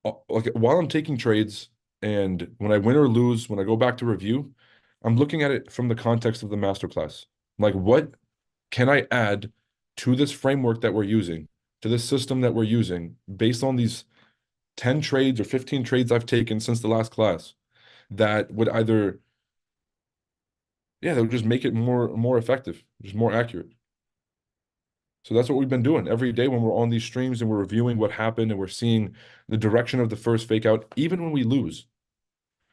like while I'm taking trades and when I win or lose, when I go back to review, I'm looking at it from the context of the masterclass. Like, what can I add to this framework that we're using, to this system that we're using, based on these 10 trades or 15 trades I've taken since the last class that would either, yeah, that would just make it more effective, just more accurate. So that's what we've been doing every day when we're on these streams and we're reviewing what happened and we're seeing the direction of the first fake out, even when we lose.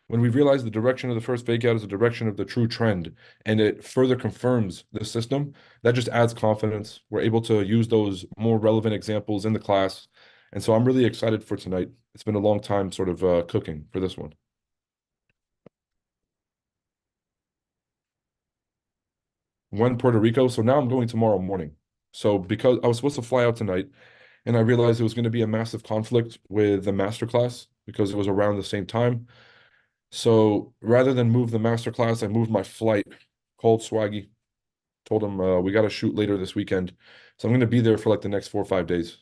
When we realize the direction of the first fake out is the direction of the true trend and it further confirms the system, that just adds confidence. We're able to use those more relevant examples in the class. And so I'm really excited for tonight. It's been a long time sort of cooking for this one. When Puerto Rico, so now I'm going tomorrow morning. So because I was supposed to fly out tonight and I realized it was going to be a massive conflict with the masterclass because it was around the same time. So rather than move the masterclass, I moved my flight, called Swaggy, told him we got to shoot later this weekend. So I'm going to be there for like the next 4 or 5 days.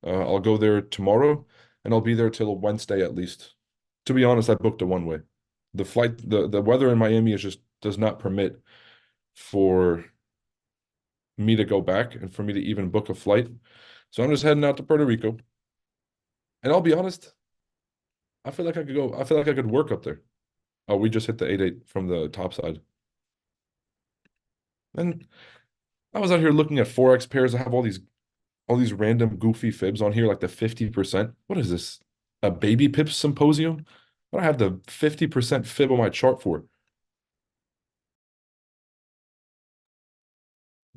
I'll go there tomorrow and I'll be there till Wednesday at least. To be honest, I booked a one way. The flight, the weather in Miami is just does not permit for me to go back and for me to even book a flight. So I'm just heading out to Puerto Rico. And I'll be honest, I feel like I could go, I feel like I could work up there. Oh, we just hit the 8-8 from the top side. And I was out here looking at Forex pairs. I have all these random goofy fibs on here, like the 50%. What is this? A baby pips symposium? What do I have the 50% fib on my chart for?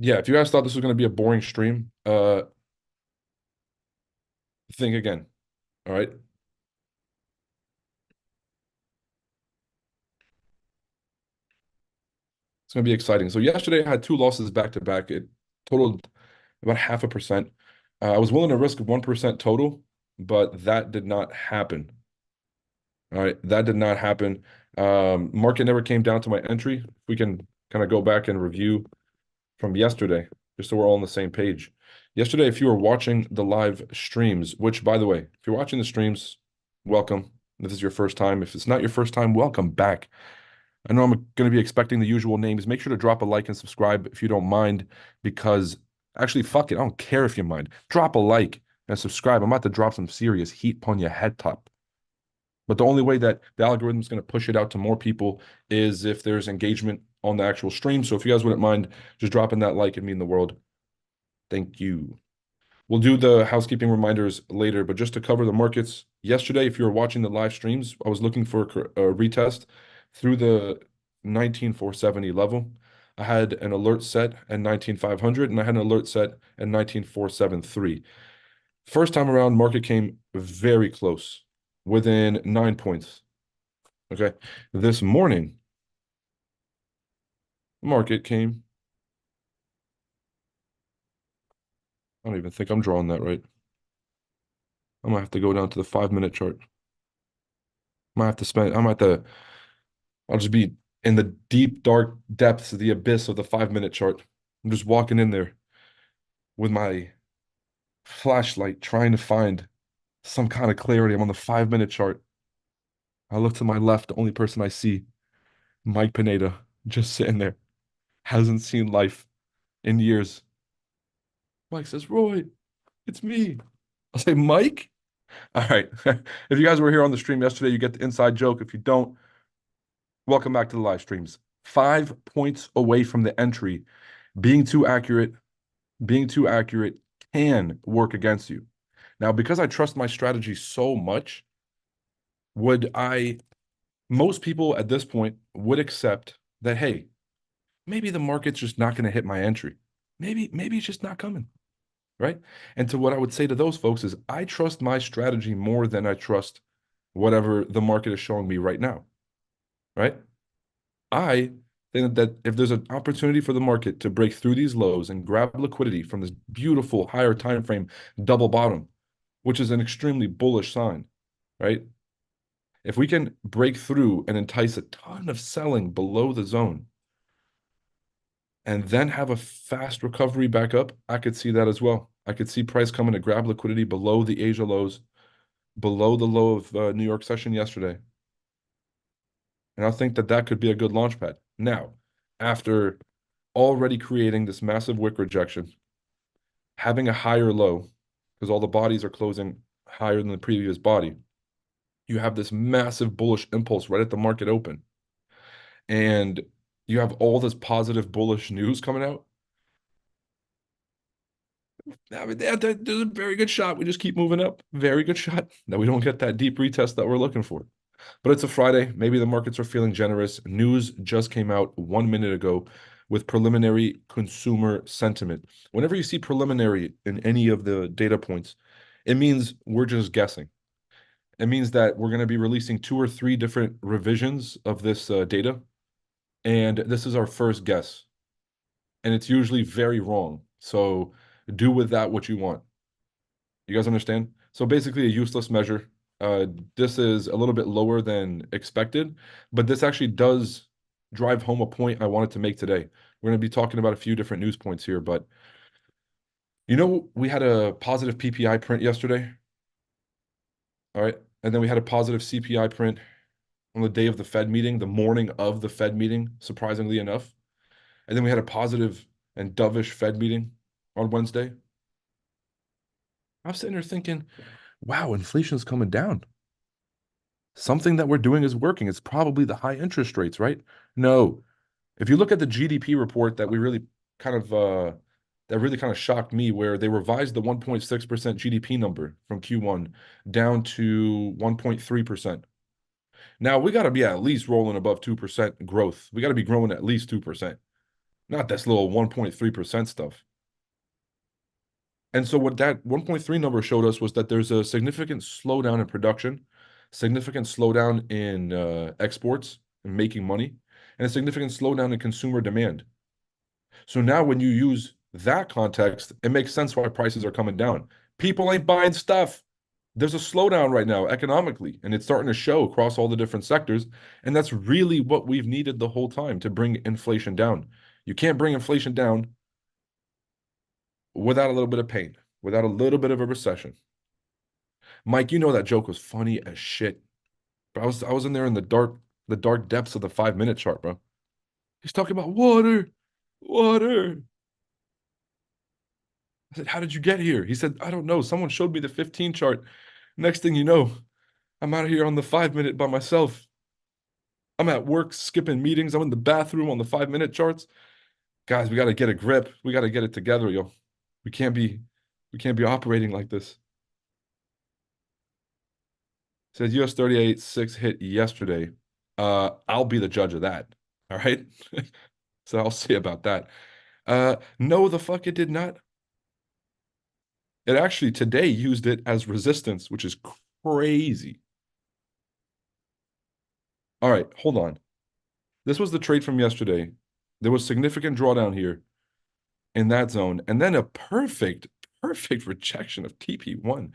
Yeah, if you guys thought this was going to be a boring stream, think again. All right. It's going to be exciting. So yesterday I had two losses back to back. It totaled about 0.5%. I was willing to risk 1% total, but that did not happen. All right, that did not happen. Market never came down to my entry. We can kind of go back and review from yesterday, just so we're all on the same page. Yesterday, if you were watching the live streams, which by the way, if you're watching the streams, welcome. If this is your first time. If it's not your first time, welcome back. I know I'm going to be expecting the usual names. Make sure to drop a like and subscribe if you don't mind, because actually, fuck it. I don't care if you mind. Drop a like and subscribe. I'm about to drop some serious heat upon your head top. But the only way that the algorithm is going to push it out to more people is if there's engagement on the actual stream. So if you guys wouldn't mind just dropping that like, it'd mean the world. Thank you. We'll do the housekeeping reminders later, but just to cover the markets, yesterday, if you were watching the live streams, I was looking for a retest through the 19,470 level. I had an alert set at 19,500 and I had an alert set at 19,473. First time around, market came very close, within 9 points. Okay. This morning, market came. I don't even think I'm drawing that right. I'm gonna have to go down to the 5 minute chart. I'm at the I'll just be in the deep, dark depths of the abyss of the 5 minute chart. I'm just walking in there with my flashlight trying to find some kind of clarity. I'm on the 5 minute chart. I look to my left, the only person I see, Mike Pineda, just sitting there. Hasn't seen life in years. Mike says, Roy, it's me. I'll say, Mike? All right. If you guys were here on the stream yesterday, you get the inside joke. If you don't, welcome back to the live streams. 5 points away from the entry. Being too accurate, being too accurate can work against you. Now, because I trust my strategy so much, would I, most people at this point would accept that, hey, maybe the market's just not going to hit my entry. Maybe it's just not coming, right? And to what I would say to those folks is I trust my strategy more than I trust whatever the market is showing me right now, right? I think that if there's an opportunity for the market to break through these lows and grab liquidity from this beautiful higher time frame double bottom, which is an extremely bullish sign, right? If we can break through and entice a ton of selling below the zone and then have a fast recovery back up, I could see that as well. I could see price coming to grab liquidity below the Asia lows below the low of New York session yesterday. And I think that that could be a good launch pad. Now, after already creating this massive wick rejection, having a higher low, because all the bodies are closing higher than the previous body, you have this massive bullish impulse right at the market open. And you have all this positive bullish news coming out. I mean, there's a very good shot. We just keep moving up. Very good shot that we don't get that deep retest that we're looking for. But it's a Friday. Maybe the markets are feeling generous. News just came out 1 minute ago with preliminary consumer sentiment. Whenever you see preliminary in any of the data points, it means we're just guessing. It means that we're going to be releasing two or three different revisions of this data, and this is our first guess. And it's usually very wrong. So do with that what you want. You guys understand? So basically a useless measure. This is a little bit lower than expected, but this actually does drive home a point I wanted to make today. We're going to be talking about a few different news points here, but we had a positive PPI print yesterday, all right? And then we had a positive CPI print on the day of the Fed meeting, the morning of the Fed meeting, surprisingly enough. And then we had a positive and dovish Fed meeting on Wednesday. I was sitting there thinking, wow, inflation's coming down. Something that we're doing is working. It's probably the high interest rates, right? No. If you look at the GDP report that really kind of shocked me, where they revised the 1.6% GDP number from Q1 down to 1.3%. Now we got to be at least rolling above 2% growth. We got to be growing at least 2%, not this little 1.3% stuff. And so what that 1.3 number showed us was that there's a significant slowdown in production, significant slowdown in exports and making money, and a significant slowdown in consumer demand. So now when you use that context, it makes sense why prices are coming down. People ain't buying stuff. There's a slowdown right now economically, and it's starting to show across all the different sectors. And that's really what we've needed the whole time to bring inflation down. You can't bring inflation down without a little bit of pain, without a little bit of a recession. Mike, you know that joke was funny as shit. But I was in there in the dark depths of the 5 minute chart, bro. He's talking about water, water. I said, how did you get here? He said, I don't know. Someone showed me the 15 chart. Next thing you know, I'm out here on the 5 minute by myself. I'm at work skipping meetings. I'm in the bathroom on the 5 minute charts. Guys, we got to get a grip. We got to get it together, yo. We can't be we can't be operating like this. Says US 38.6 hit yesterday. I'll be the judge of that. All right. So I'll say about that. No, the fuck it did not. It actually today used it as resistance, which is crazy. All right, hold on. This was the trade from yesterday. There was significant drawdown here in that zone, and then a perfect rejection of TP1.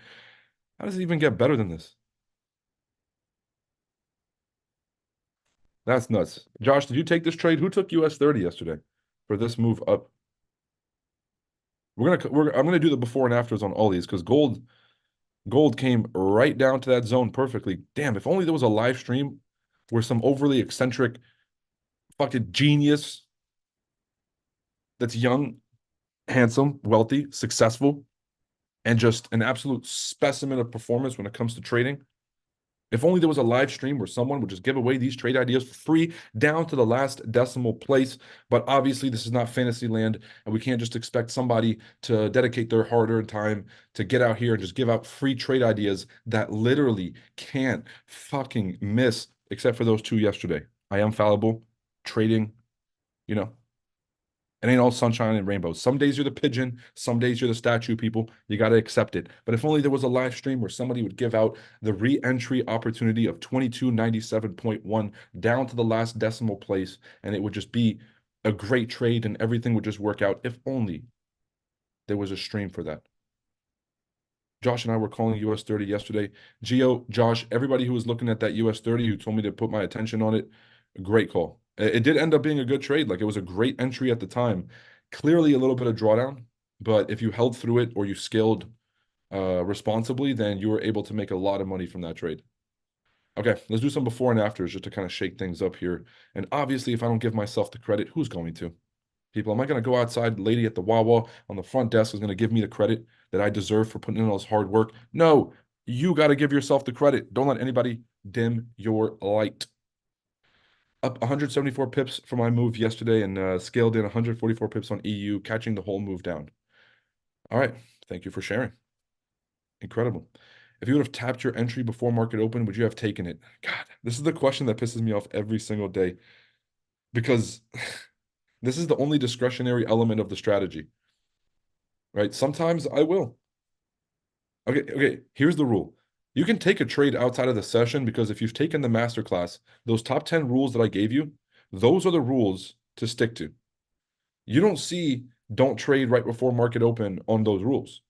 How does it even get better than this? That's nuts. Josh, did you take this trade? Who took US 30 yesterday for this move up? I'm gonna do the before and afters on all these because gold came right down to that zone perfectly. Damn, if only there was a live stream where some overly eccentric fucking genius that's young, handsome, wealthy, successful, and just an absolute specimen of performance when it comes to trading. If only there was a live stream where someone would just give away these trade ideas for free down to the last decimal place. But obviously, this is not fantasy land, and we can't just expect somebody to dedicate their hard-earned time to get out here and just give out free trade ideas that literally can't fucking miss, except for those two yesterday. I am fallible. Trading, you know, it ain't all sunshine and rainbows. Some days you're the pigeon, some days you're the statue, people. You got to accept it. But if only there was a live stream where somebody would give out the re-entry opportunity of 2297.1 down to the last decimal place, and it would just be a great trade and everything would just work out. If only there was a stream for that. Josh and I were calling US 30 yesterday. Gio, Josh, everybody who was looking at that US 30 who told me to put my attention on it, great call. It did end up being a good trade. Like it was a great entry at the time. Clearly a little bit of drawdown, but if you held through it or you scaled responsibly, then you were able to make a lot of money from that trade. Okay, let's do some before and afters just to kind of shake things up here. And obviously, if I don't give myself the credit, who's going to? People, am I going to go outside? Lady at the Wawa on the front desk is going to give me the credit that I deserve for putting in all this hard work? No, you got to give yourself the credit. Don't let anybody dim your light. Up 174 pips for my move yesterday and scaled in 144 pips on EU, catching the whole move down. All right. Thank you for sharing. Incredible. If you would have tapped your entry before market open, would you have taken it? God, this is the question that pisses me off every single day because this is the only discretionary element of the strategy, right? Sometimes I will. Okay, here's the rule. You can take a trade outside of the session because if you've taken the masterclass, those top 10 rules that I gave you, those are the rules to stick to. You don't see don't trade right before market open on those rules,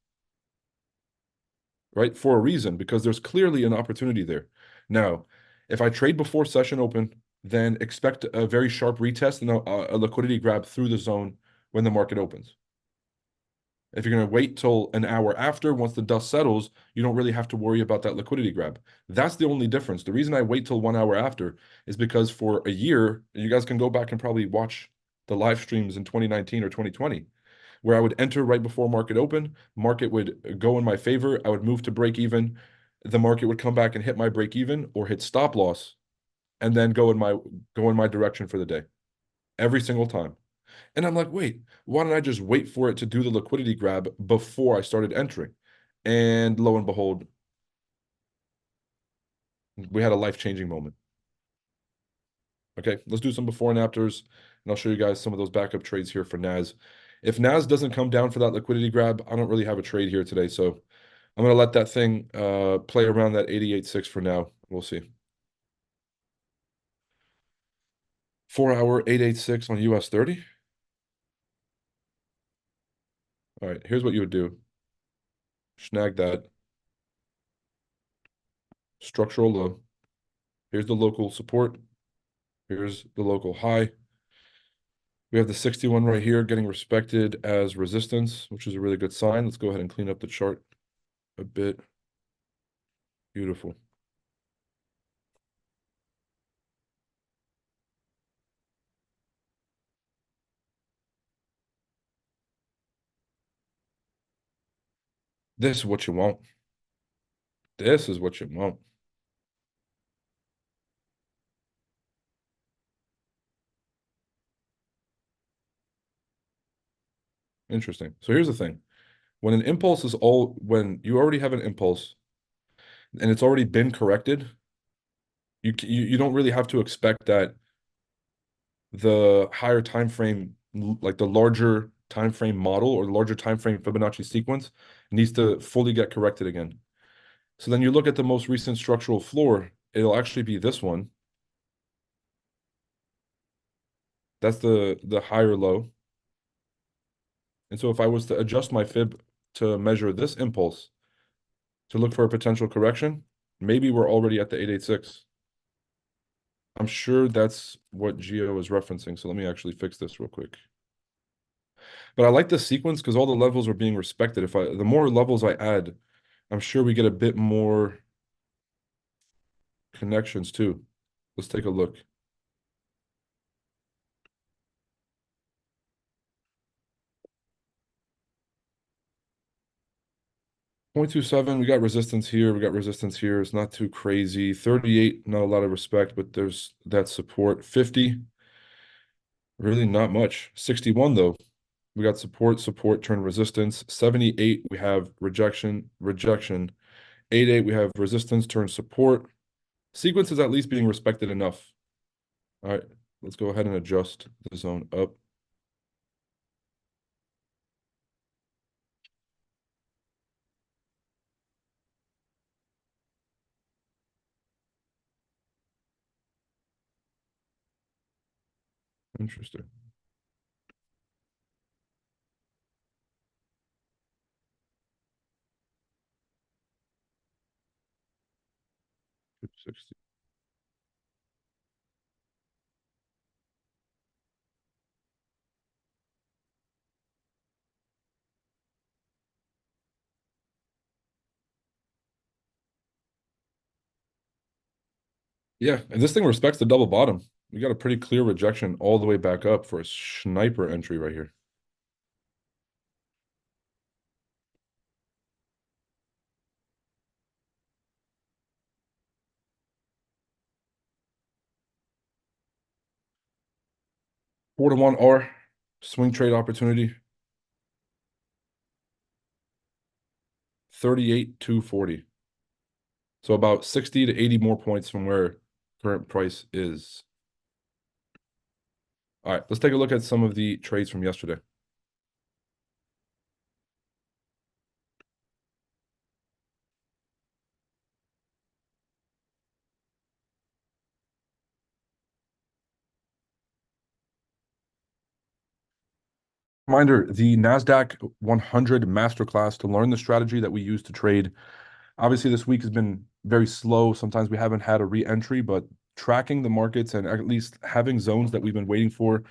right? For a reason, because there's clearly an opportunity there. Now, if I trade before session open, then expect a very sharp retest and a liquidity grab through the zone when the market opens. If you're going to wait till an hour after, once the dust settles, you don't really have to worry about that liquidity grab. That's the only difference. The reason I wait till 1 hour after is because for a year, and you guys can go back and probably watch the live streams in 2019 or 2020, where I would enter right before market open, market would go in my favor, I would move to break even, the market would come back and hit my break even or hit stop loss, and then go in my direction for the day every single time. And I'm like, wait, why don't I just wait for it to do the liquidity grab before I started entering? And lo and behold, we had a life-changing moment. Okay, let's do some before and afters, and I'll show you guys some of those backup trades here for NAS. If NAS doesn't come down for that liquidity grab, I don't really have a trade here today, so I'm gonna let that thing play around that 88.6 for now. We'll see. 4 hour 886 on US 30. All right, here's what you would do. Snag that. Structural low. Here's the local support. Here's the local high. We have the 61 right here getting respected as resistance, which is a really good sign. Let's go ahead and clean up the chart a bit. Beautiful. This is what you want. This is what you want. Interesting. So here's the thing. When you already have an impulse and it's already been corrected, you don't really have to expect that the higher time frame, like the larger time frame model or the larger time frame Fibonacci sequence needs to fully get corrected again. So then you look at the most recent structural floor, it'll actually be this one. That's the higher low. And so if I was to adjust my fib to measure this impulse to look for a potential correction, maybe we're already at the 886. I'm sure that's what Geo is referencing. So let me actually fix this real quick. But I like this sequence because all the levels are being respected. The more levels I add, I'm sure we get a bit more connections too. Let's take a look. 0.27, we got resistance here, we got resistance here. It's not too crazy. 38, not a lot of respect, but there's that support. 50, really not much. 61 though, we got support, support, turn resistance. 78, we have rejection, rejection. 88, we have resistance, turn support. Sequence is at least being respected enough. All right, let's go ahead and adjust the zone up. Interesting. 60. Yeah, and this thing respects the double bottom. We got a pretty clear rejection all the way back up for a sniper entry right here. 4 to 1 R, swing trade opportunity, 38 to 40. So about 60 to 80 more points from where current price is. All right, let's take a look at some of the trades from yesterday. Reminder, the NASDAQ 100 Masterclass to learn the strategy that we use to trade. Obviously, this week has been very slow. Sometimes we haven't had a re-entry, but tracking the markets and at least having zones that we've been waiting for,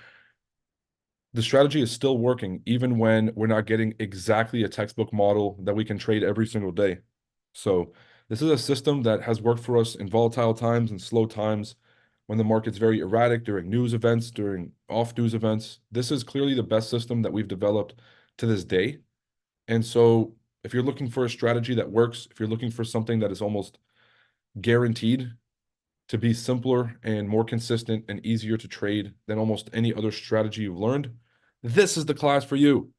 the strategy is still working, even when we're not getting exactly a textbook model that we can trade every single day. So this is a system that has worked for us in volatile times and slow times when the market's very erratic during news events, during off news events. This is clearly the best system that we've developed to this day. And so if you're looking for a strategy that works, if you're looking for something that is almost guaranteed to be simpler and more consistent and easier to trade than almost any other strategy you've learned, this is the class for you.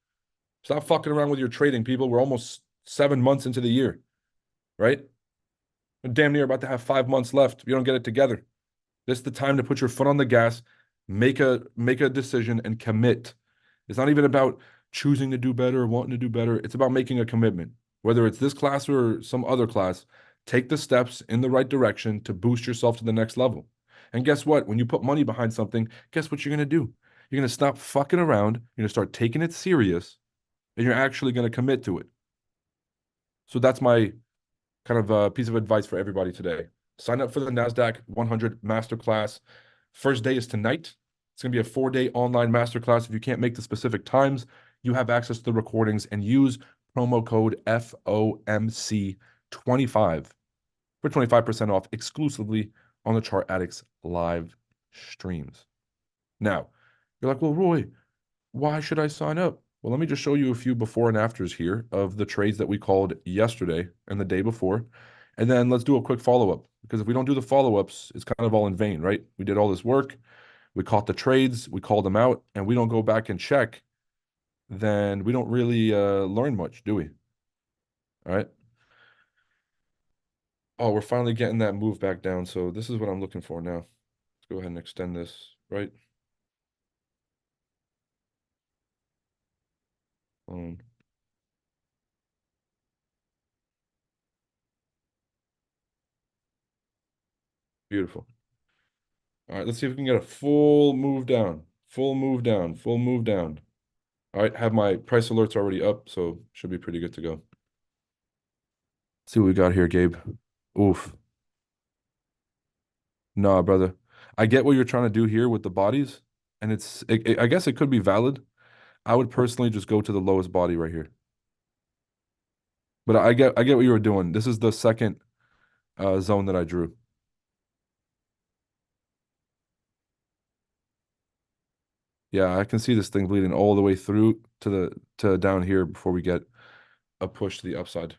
Stop fucking around with your trading, people. We're almost 7 months into the year, right? We're damn near about to have 5 months left. If you don't get it together, this is the time to put your foot on the gas, make a decision, and commit. It's not even about choosing to do better or wanting to do better. It's about making a commitment. Whether it's this class or some other class, take the steps in the right direction to boost yourself to the next level. And guess what? When you put money behind something, guess what you're going to do? You're going to stop fucking around. You're going to start taking it serious, and you're actually going to commit to it. So that's my kind of piece of advice for everybody today. Sign up for the NASDAQ 100 Masterclass. First day is tonight. It's going to be a 4 day online masterclass. If you can't make the specific times, you have access to the recordings and use promo code FOMC25 for 25% off exclusively on the Chart Addicts live streams. Now, you're like, well, Roy, why should I sign up? Well, let me just show you a few before and afters here of the trades that we called yesterday and the day before. And then let's do a quick follow-up because if we don't do the follow-ups, it's kind of all in vain, right? We did all this work, we caught the trades, we called them out, and we don't go back and check, then we don't really learn much, do we? All right. Oh, we're finally getting that move back down. So this is what I'm looking for now. Let's go ahead and extend this, right? Um, Beautiful. All right, let's see if we can get a full move down, full move down, full move down. All right, have my price alerts already up, so should be pretty good to go. Let's see what we got here, Gabe. Oof. Nah, brother. I get what you're trying to do here with the bodies, and I guess it could be valid. I would personally just go to the lowest body right here. But I get what you were doing. This is the second zone that I drew. Yeah, I can see this thing bleeding all the way through to down here before we get a push to the upside.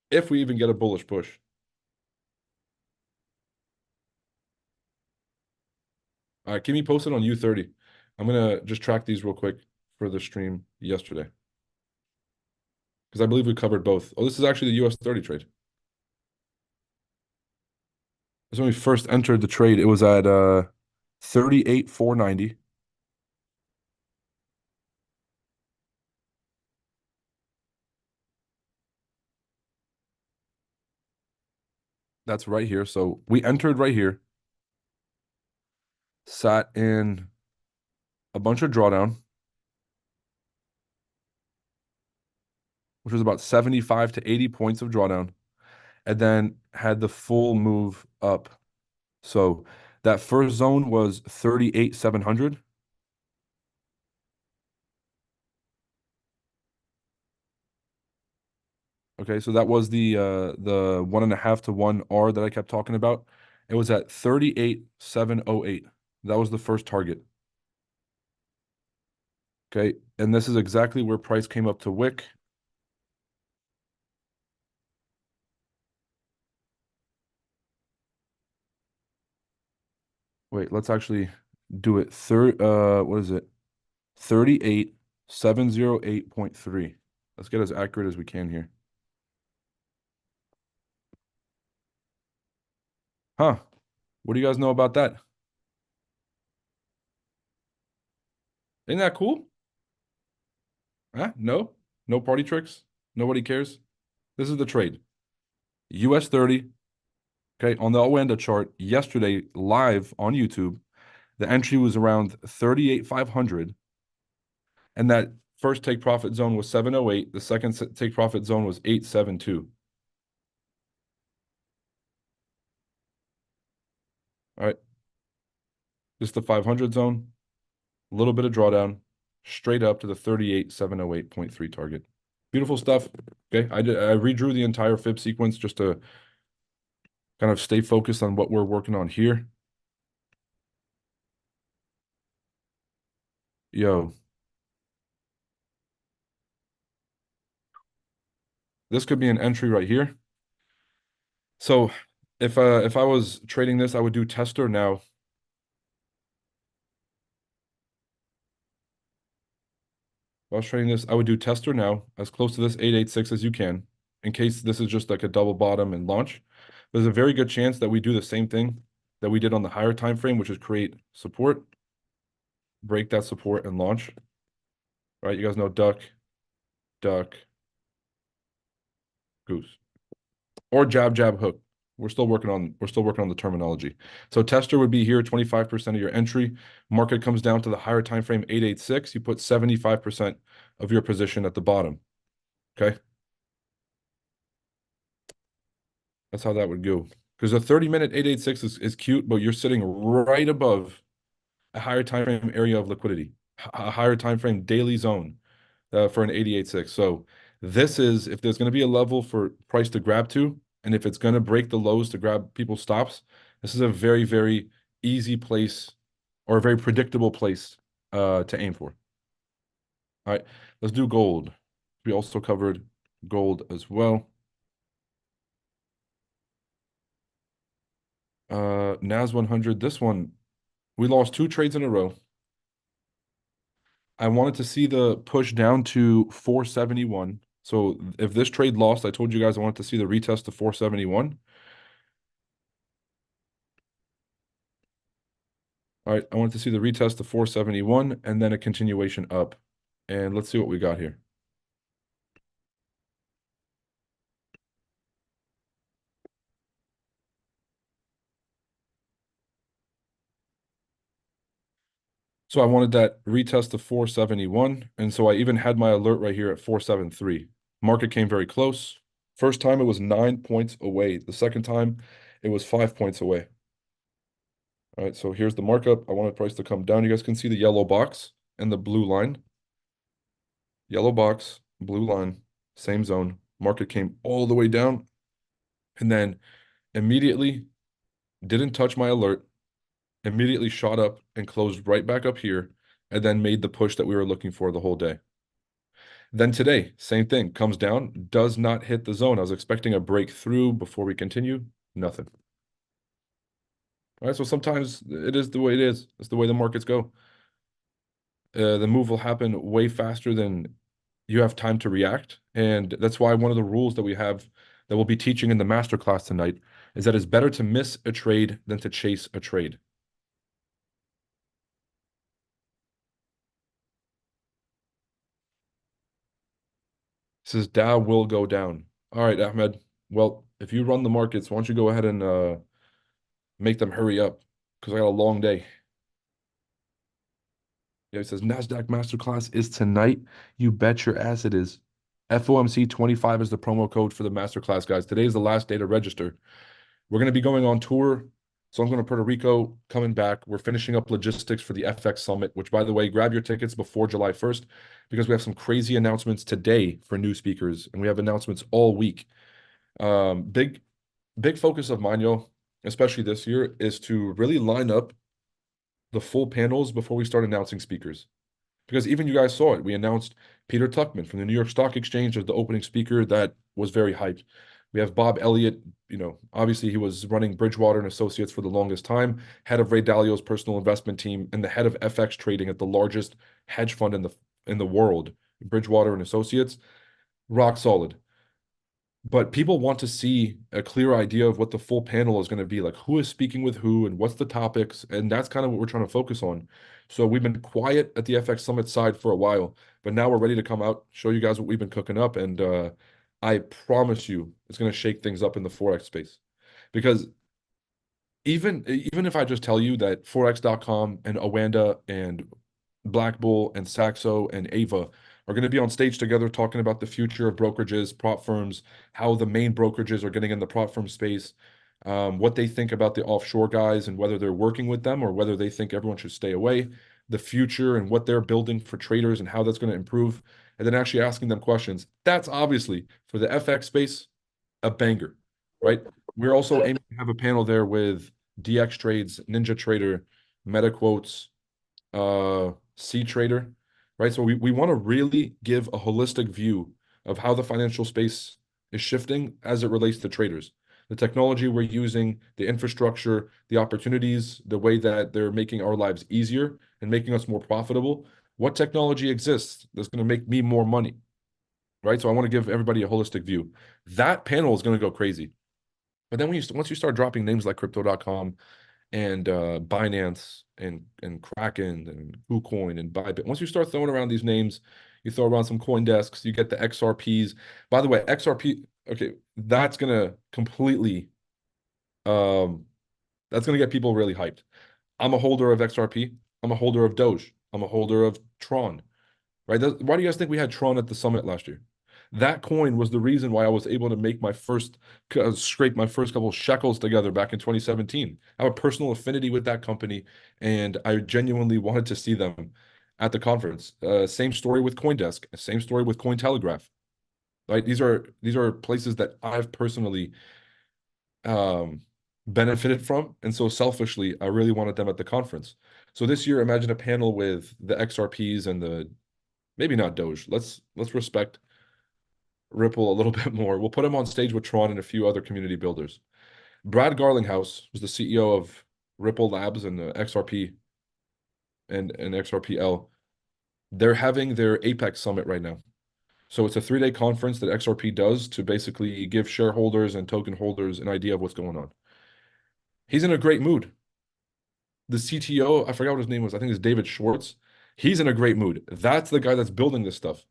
If we even get a bullish push. All right, keep me posted on U30. I'm gonna just track these real quick for the stream yesterday because I believe we covered both. Oh, this is actually the US 30 trade. This when we first entered the trade. It was at 38,490. That's right here. So we entered right here, sat in a bunch of drawdown, which was about 75 to 80 points of drawdown, and then had the full move up. So that first zone was 38,700. Okay, so that was the 1.5 to 1 R that I kept talking about. It was at 38,708. That was the first target. Okay. And this is exactly where price came up to wick. Wait, let's actually do it. What is it? 38,708.3. Let's get as accurate as we can here. Huh. What do you guys know about that? Isn't that cool? Huh? No? No party tricks? Nobody cares? This is the trade. US 30, okay, on the Oanda chart yesterday live on YouTube, the entry was around 38,500, and that first take profit zone was 708. The second take profit zone was 872. All right, just the 500 zone, a little bit of drawdown, straight up to the 38,708.3 target. Beautiful stuff. Okay, I redrew the entire fib sequence just to kind of stay focused on what we're working on here. Yo, this could be an entry right here. So if I was trading this, I would do tester now. If I was trading this, I would do tester now, as close to this 886 as you can, in case this is just like a double bottom and launch. There's a very good chance that we do the same thing that we did on the higher time frame, which is create support, break that support, and launch. All right, you guys know duck, duck, goose, or jab, jab, hook. We're still working on the terminology. So tester would be here, 25% of your entry. Market comes down to the higher time frame, 886. You put 75% of your position at the bottom. Okay. That's how that would go. Because a 30-minute 886 is cute, but you're sitting right above a higher time frame area of liquidity, a higher time frame daily zone for an 88.6. So this is, if there's going to be a level for price to grab to, and if it's going to break the lows to grab people's stops, this is a very, very easy place or a very predictable place to aim for. All right, let's do gold. We also covered gold as well. NAS 100, this one, we lost two trades in a row. I wanted to see the push down to 471. So if this trade lost, I told you guys I wanted to see the retest to 471. All right, I wanted to see the retest to 471 and then a continuation up. And let's see what we got here. So I wanted that retest to 471. And so I even had my alert right here at 473. Market came very close. First time it was 9 points away. The second time it was 5 points away. All right, so here's the markup. I wanted price to come down. You guys can see the yellow box and the blue line. Yellow box, blue line, same zone. Market came all the way down and then immediately didn't touch my alert, immediately shot up and closed right back up here, and then made the push that we were looking for the whole day. Then today, same thing, comes down, does not hit the zone. I was expecting a breakthrough before we continue, nothing. All right, so sometimes it is the way it is. It's the way the markets go. The move will happen way faster than you have time to react. And that's why one of the rules that we have that we'll be teaching in the masterclass tonight is that it's better to miss a trade than to chase a trade. Says Dow will go down. All right, Ahmed. Well, if you run the markets, why don't you go ahead and make them hurry up because I got a long day. Yeah, it says NASDAQ Masterclass is tonight. You bet your ass it is. FOMC 25 is the promo code for the Masterclass, guys. Today is the last day to register. We're going to be going on tour. So I'm going to Puerto Rico, coming back. We're finishing up logistics for the FX Summit, which, by the way, grab your tickets before July 1st because we have some crazy announcements today for new speakers, and we have announcements all week. Big focus of mine, yo. especially this year, is to really line up the full panels before we start announcing speakers. Because even you guys saw it. We announced Peter Tuchman from the New York Stock Exchange as the opening speaker. That was very hyped. We have Bob Elliott. Obviously he was running Bridgewater and Associates for the longest time, head of Ray Dalio's personal investment team, and the head of FX trading at the largest hedge fund in the world, Bridgewater and Associates. Rock solid. But people want to see a clear idea of what the full panel is going to be like, who is speaking with who and what's the topics. And that's kind of what we're trying to focus on. So we've been quiet at the FX Summit side for a while, but now we're ready to come out, show you guys what we've been cooking up. And I promise you, it's going to shake things up in the Forex space. Because even if I just tell you that Forex.com and Awanda and Black Bull and Saxo and Ava are going to be on stage together talking about the future of brokerages, prop firms, how the main brokerages are getting in the prop firm space, what they think about the offshore guys and whether they're working with them or whether they think everyone should stay away, the future and what they're building for traders and how that's going to improve, and then actually asking them questions. That's obviously for the FX space a banger, right? We're also aiming to have a panel there with DX Trades, Ninja Trader, MetaQuotes, C Trader, right? So we want to really give a holistic view of how the financial space is shifting as it relates to traders. The technology we're using, the infrastructure, the opportunities, the way that they're making our lives easier and making us more profitable. What technology exists that's going to make me more money, right? So I want to give everybody a holistic view. That panel is going to go crazy. But then once you start dropping names like crypto.com and Binance and Kraken and KuCoin and Bybit, once you start throwing around these names, you throw around some coin desks, you get the XRPs. By the way, XRP, okay, um that's gonna get people really hyped. I'm a holder of XRP. I'm a holder of Doge. I'm a holder of Tron, right? Why do you guys think we had Tron at the summit last year? That coin was the reason why I was able to make scrape my first couple of shekels together back in 2017. I have a personal affinity with that company, and I genuinely wanted to see them at the conference. Same story with CoinDesk, same story with Cointelegraph. Right? These are places that I've personally um, benefited from, and so selfishly, I really wanted them at the conference. So this year, imagine a panel with the XRPs and the maybe not Doge. Let's respect Ripple a little bit more. We'll put him on stage with Tron and a few other community builders. Brad Garlinghouse was the CEO of Ripple Labs and the XRP and XRPL. They're having their Apex Summit right now. So it's a 3-day conference that XRP does to basically give shareholders and token holders an idea of what's going on. He's in a great mood. The CTO, I forgot what his name was. I think it's David Schwartz. He's in a great mood. That's the guy that's building this stuff.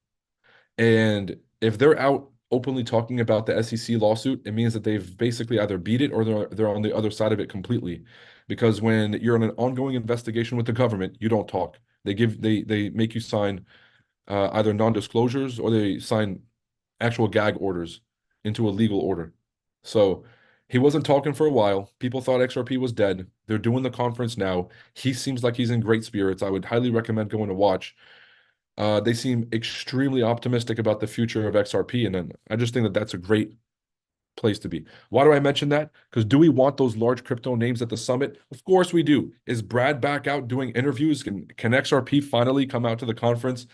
And if they're out openly talking about the SEC lawsuit, it means that they've basically either beat it or they're on the other side of it completely. Because when you're in an ongoing investigation with the government, you don't talk. They make you sign either non-disclosures or they sign actual gag orders into a legal order. So he wasn't talking for a while. People thought XRP was dead. They're doing the conference now. He seems like he's in great spirits. I would highly recommend going to watch. They seem extremely optimistic about the future of XRP, and then I just think that that's a great place to be. Why do I mention that? Because do we want those large crypto names at the summit? Of course we do. Is Brad back out doing interviews? Can XRP finally come out to the conference?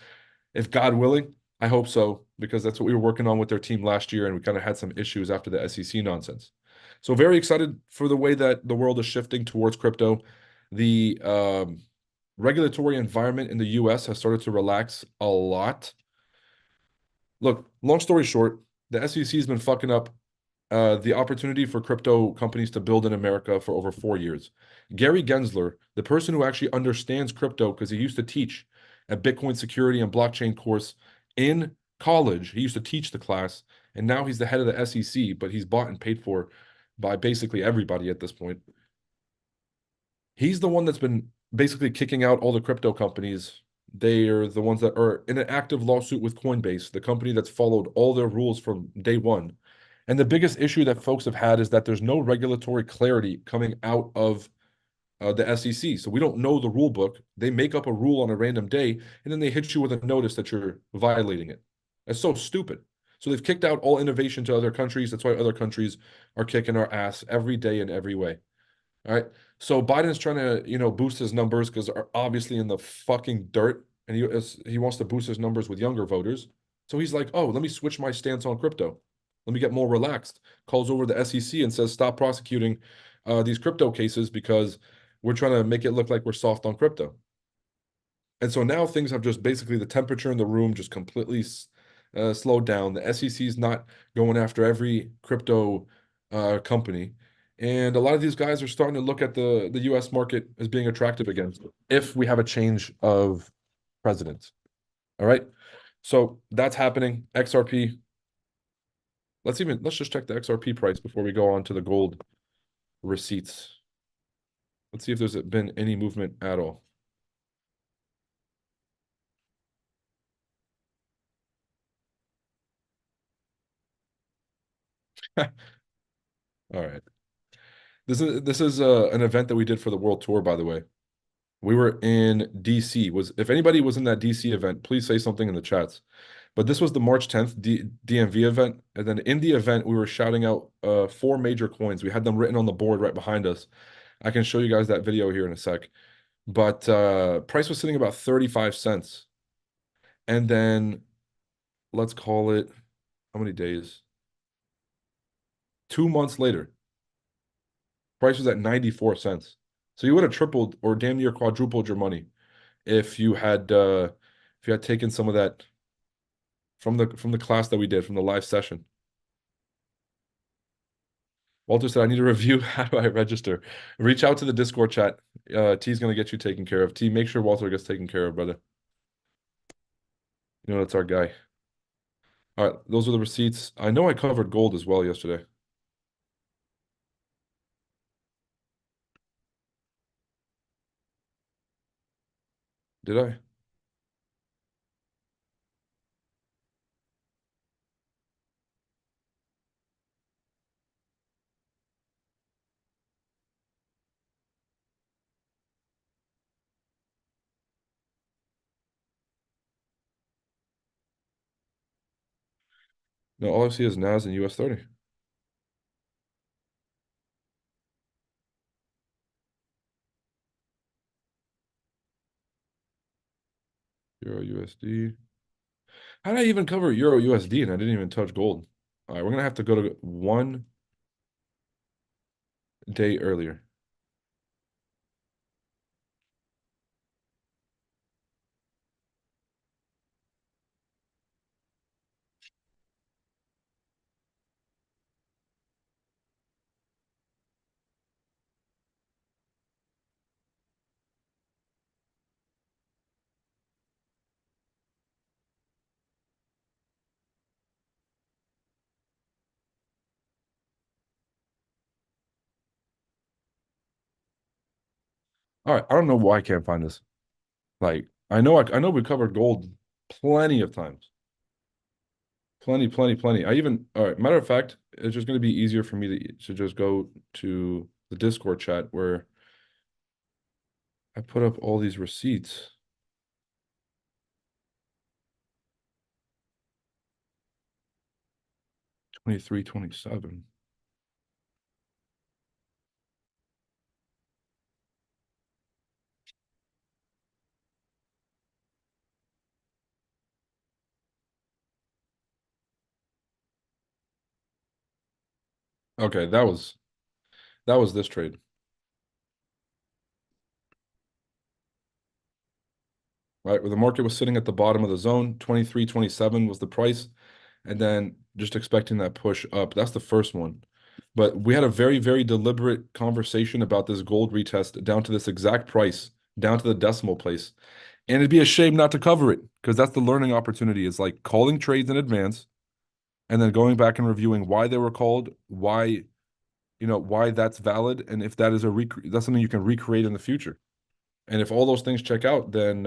If God willing, I hope so, because that's what we were working on with their team last year, and we kind of had some issues after the SEC nonsense. So very excited for the way that the world is shifting towards crypto. The regulatory environment in the US has started to relax a lot. Look, long story short, the SEC has been fucking up the opportunity for crypto companies to build in America for over 4 years. Gary Gensler, the person who actually understands crypto because he used to teach a Bitcoin security and blockchain course in college. He used to teach the class, and now he's the head of the SEC, but he's bought and paid for by basically everybody at this point. He's the one that's been basically kicking out all the crypto companies. They are the ones that are in an active lawsuit with Coinbase, the company that's followed all their rules from day one. And the biggest issue that folks have had is that there's no regulatory clarity coming out of the SEC. So we don't know the rule book. They make up a rule on a random day, and then they hit you with a notice that you're violating it. That's so stupid. So they've kicked out all innovation to other countries. That's why other countries are kicking our ass every day in every way. All right. So Biden's trying to, boost his numbers because they're obviously in the fucking dirt, and he wants to boost his numbers with younger voters. So he's like, oh, let me switch my stance on crypto. Let me get more relaxed. Calls over the SEC and says, stop prosecuting these crypto cases because we're trying to make it look like we're soft on crypto. And so now things have just basically the temperature in the room just completely slowed down. The SEC is not going after every crypto company. And a lot of these guys are starting to look at the US market as being attractive again if we have a change of president. All right. So that's happening. XRP. Let's just check the XRP price before we go on to the gold receipts. Let's see if there's been any movement at all. All right. This is an event that we did for the world tour, by the way. We were in DC. If anybody was in that DC event, please say something in the chats. But this was the March 10th DMV event, and then in the event we were shouting out four major coins. We had them written on the board right behind us. I can show you guys that video here in a sec. But price was sitting about 35 cents. And then let's call it how many days? 2 months later, price was at 94 cents. So you would have tripled or damn near quadrupled your money if you had taken some of that from the class that we did from the live session. Walter said, I need a review. How do I register? Reach out to the Discord chat. T's gonna get you taken care of. T, make sure Walter gets taken care of, brother. That's our guy. All right, those are the receipts. I know I covered gold as well yesterday. Did I? No, all I see is NAS and US 30. Euro USD. How did I even cover Euro USD and I didn't even touch gold? All right, we're gonna have to go to one day earlier. All right, I don't know why I can't find this. Like, I know we covered gold plenty of times. Plenty, plenty, plenty. All right, matter of fact, it's just going to be easier for me to just go to the Discord chat where I put up all these receipts. 23, 27. Okay, that was this trade. Right, where the market was sitting at the bottom of the zone, 23, 27 was the price, and then just expecting that push up. That's the first one. But we had a very, very deliberate conversation about this gold retest down to this exact price, down to the decimal place. And it'd be a shame not to cover it because that's the learning opportunity. Is like calling trades in advance and then going back and reviewing why they were called, why that's valid, and if that is that's something you can recreate in the future. And if all those things check out, then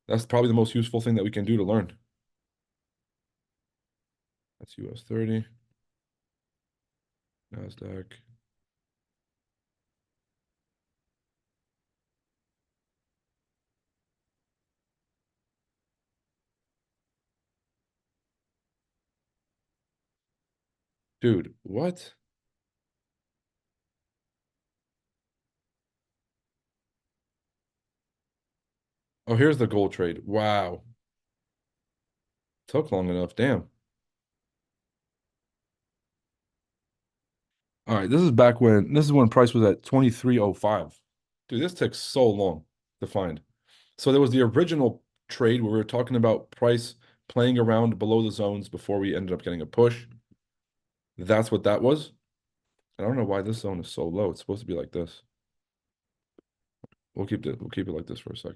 that's probably the most useful thing that we can do to learn. That's US 30, NASDAQ. Dude, what? Oh, here's the gold trade. Wow. Took long enough. Damn. All right, this is when price was at 23.05. Dude, this took so long to find. So there was the original trade where we were talking about price playing around below the zones before we ended up getting a push. That's what that was. I don't know why this zone is so low. It's supposed to be like this. We'll keep it like this for a sec.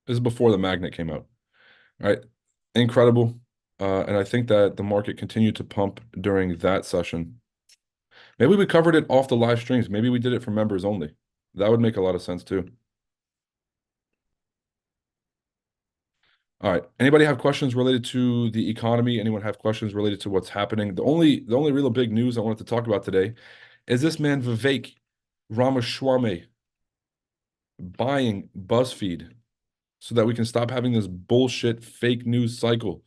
This is before the magnet came out. All right. Incredible. And I think that the market continued to pump during that session. Maybe we covered it off the live streams. Maybe we did it for members only. That would make a lot of sense too. All right. Anybody have questions related to the economy? Anyone have questions related to what's happening? The only real big news I wanted to talk about today is this man Vivek Ramaswamy buying BuzzFeed so that we can stop having this bullshit fake news cycle.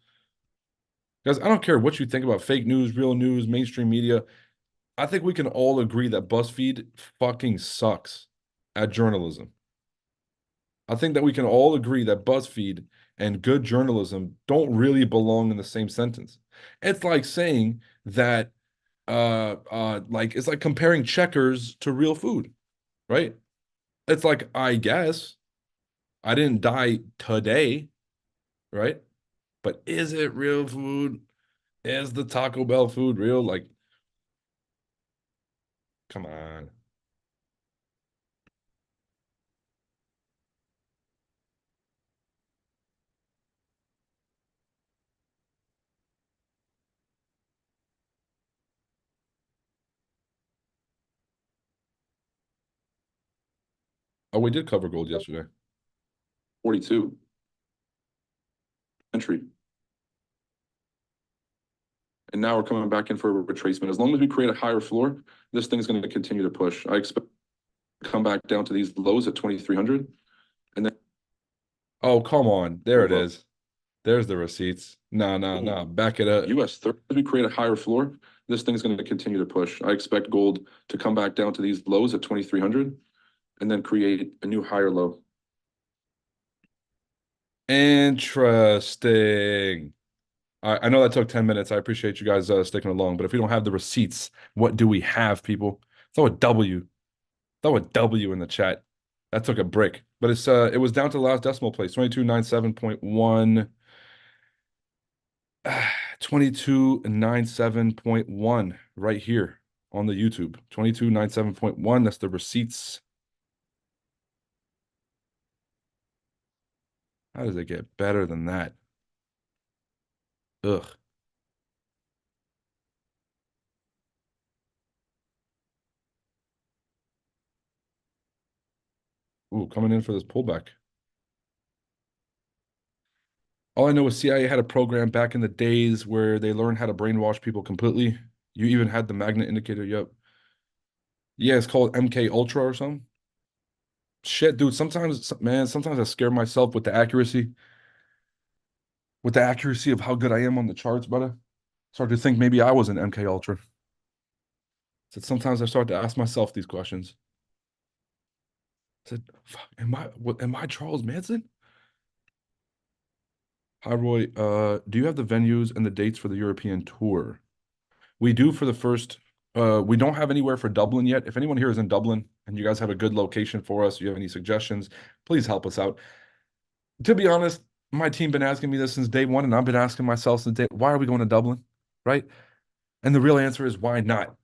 Guys, I don't care what you think about fake news, real news, mainstream media. I think we can all agree that BuzzFeed fucking sucks at journalism. I think that we can all agree that BuzzFeed and good journalism don't really belong in the same sentence. It's like saying that like it's like comparing checkers to real food, right? It's like, I guess I didn't die today, right? But is it real food? Is the Taco Bell food real? Like, come on. Oh, we did cover gold yesterday. 42 entry. And now we're coming back in for a retracement. As long as we create a higher floor, this thing's going to continue to push. I expect to come back down to these lows at 2,300. And then, oh, come on. There it is. There's the receipts. No, no, no. Back it up. US 30, as we create a higher floor, this thing's going to continue to push. I expect gold to come back down to these lows at 2,300 and then create a new higher low. Interesting. I know that took 10 minutes. I appreciate you guys sticking along, but if we don't have the receipts, what do we have, people? Throw a W. Throw a W in the chat. That took a break. But it was down to the last decimal place, 2297.1. 2297.1 right here on the YouTube. 2297.1. That's the receipts. How does it get better than that? Ugh. Ooh, coming in for this pullback. All I know is CIA had a program back in the days where they learned how to brainwash people completely. You even had the magnet indicator. Yep. Yeah, it's called MK Ultra or something. Shit, dude. Sometimes, man, sometimes I scare myself with the accuracy of how good I am on the charts, brother. Start to think maybe I was an MK Ultra. So sometimes I start to ask myself these questions. I said, fuck, am I Charles Manson? Hi, Roy. Do you have the venues and the dates for the European tour? We do for the first, we don't have anywhere for Dublin yet. If anyone here is in Dublin and you guys have a good location for us, you have any suggestions, please help us out. To be honest, my team been asking me this since day one, and I've been asking myself since day, why are we going to Dublin? Right? And the real answer is why not?